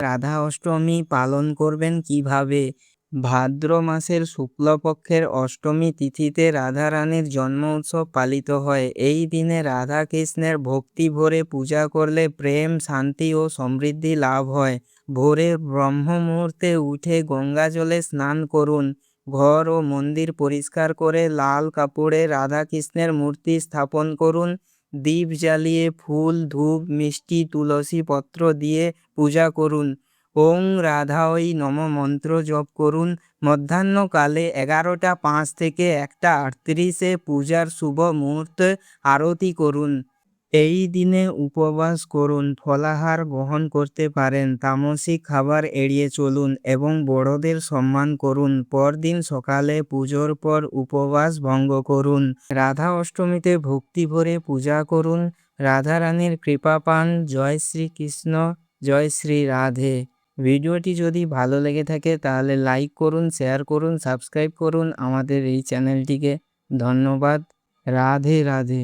রাধা অষ্টমী পালন করবেন কিভাবে? ভাদ্র মাসের শুক্লপক্ষের অষ্টমী তিথিতে রাধারানীর জন্ম উৎসব পালিত হয়। এই দিনে রাধা কৃষ্ণের ভক্তি ভরে পূজা করলে প্রেম, শান্তি ও সমৃদ্ধি লাভ হয়। ভোরের ব্রহ্ম মুহূর্তে উঠে গঙ্গা জলে স্নান করুন। ঘর ও মন্দির পরিষ্কার করে লাল কাপড়ে রাধা কৃষ্ণের মূর্তি স্থাপন করুন। দীপ জ্বালিয়ে ফুল, ধূপ, মিষ্টি, তুলসী পত্র দিয়ে পূজা করুন। ওং রাধায় নম মন্ত্র জপ করুন। মধ্যাহ্নকালে 11:05 থেকে 1:38 পূজার শুভ মুহূর্তে আরতি করুন। এই দিনে উপবাস করুন, ফলাহার গ্রহণ করতে পারেন, তামসিক খাবার এড়িয়ে চলুন এবং বড়দের সম্মান করুন। পরদিন সকালে পুজোর পর উপবাস ভঙ্গ করুন। রাধা অষ্টমীতে ভক্তি ভরে পূজা করুন। রাধারানীর কৃপা পান। জয় শ্রীকৃষ্ণ, জয় শ্রী রাধে। ভিডিওটি যদি ভালো লেগে থাকে তাহলে লাইক করুন, শেয়ার করুন, সাবস্ক্রাইব করুন আমাদের এই চ্যানেলটিকে। ধন্যবাদ। রাধে রাধে।